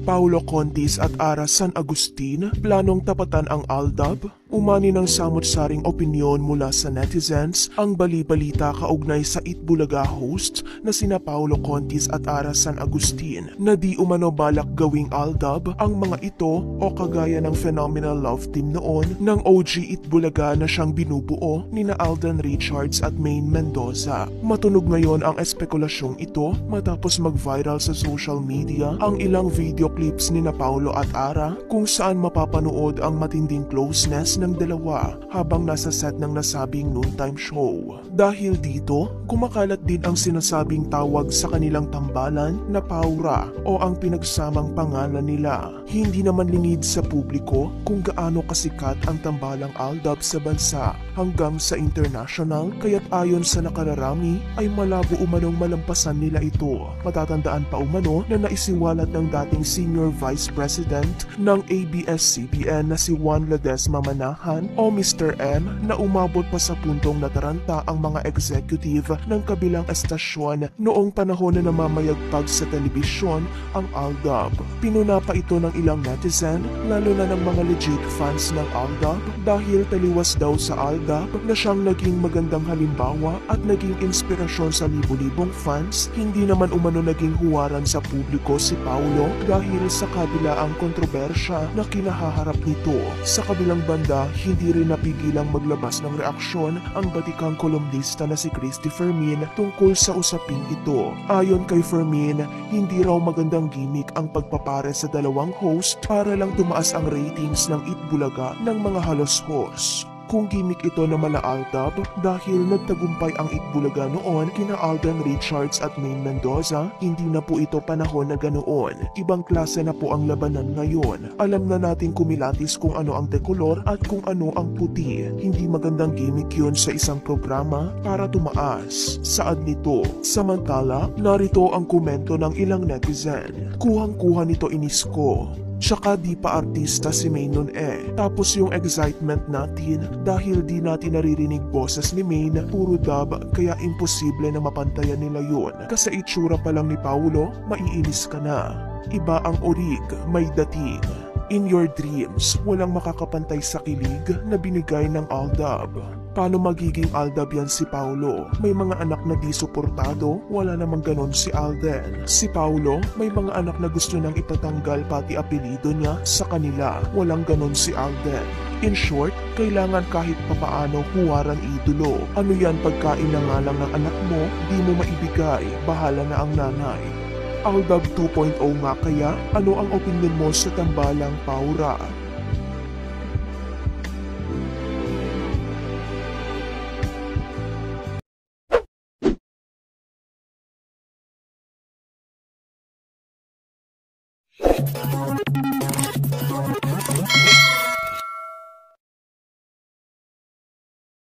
Paulo Contis at Ara San Agustin planong tapatan ang Aldab? Umani ng samot-saring opinyon mula sa netizens ang bali-balita kaugnay sa Itbulaga hosts na sina Paulo Contis at Ara San Agustin na di umano balak gawing Aldab ang mga ito o kagaya ng phenomenal love team noon ng OG Itbulaga na siyang binubuo ni na Alden Richards at Maine Mendoza. Matunog ngayon ang espekulasyong ito matapos mag-viral sa social media ang ilang video clips ni na Paulo at Ara kung saan mapapanood ang matinding closeness ng dalawa habang nasa set ng nasabing noontime show. Dahil dito, kumakalat din ang sinasabing tawag sa kanilang tambalan na Paura o ang pinagsamang pangalan nila. Hindi naman lingid sa publiko kung gaano kasikat ang tambalang Aldab sa bansa hanggang sa international, kaya't ayon sa nakararami ay malabo umanong malampasan nila ito. Matatandaan pa umano na naisiwalat ng dating Senior Vice President ng ABS-CBN na si Juan Ledesma Manahan o Mr. M na umabot pa sa puntong nataranta ang mga executive ng kabilang estasyon noong panahon na namamayagpag sa telebisyon ang Aldab. Pinuna pa ito ng ilang netizen, lalo na ng mga legit fans ng Aldab dahil taliwas daw sa Aldab na siyang naging magandang halimbawa at naging inspirasyon sa libu-libong fans. Hindi naman umano naging huwaran sa publiko si Paulo dahil sa kabila ang kontrobersya na kinahaharap nito. Sa kabilang banda, hindi rin napigilang maglabas ng reaksyon ang batikang kolumnista na si Christy Fermin tungkol sa usaping ito. Ayon kay Fermin, hindi raw magandang gimmick ang pagpapare sa dalawang host para lang tumaas ang ratings ng Itbulaga ng mga halos-hos. Kung gimmick ito na mala Aldab dahil nagtagumpay ang Itbulaga noon kina Alden Richards at Maine Mendoza, hindi na po ito panahon na ganoon. Ibang klase na po ang labanan ngayon. Alam na natin kumilatis kung ano ang dekolor at kung ano ang puti. Hindi magandang gimmick yun sa isang programa para tumaas. Saad nito. Samantala, narito ang komento ng ilang netizen. Kuhang-kuha nito inis ko. Tsaka di pa artista si Maine nun eh. Tapos yung excitement natin dahil di natin naririnig boses ni Maine, puro dub, kaya imposible na mapantayan nila yun. Kasi itsura pa lang ni Paulo, maiinis ka na. Iba ang orig, may dating. In your dreams, walang makakapantay sa kilig na binigay ng Aldab. Paano magiging Aldab yan si Paulo? May mga anak na di suportado, wala namang ganon si Alden. Si Paulo, may mga anak na gusto nang ipatanggal pati apelido niya sa kanila, walang ganon si Alden. In short, kailangan kahit papaano huwaran idolo. Ano yan pagkain na nga lang ng anak mo, di mo maibigay, bahala na ang nanay. Aldab 2.0 nga kaya? Ano ang opinion mo sa tambalang Paura?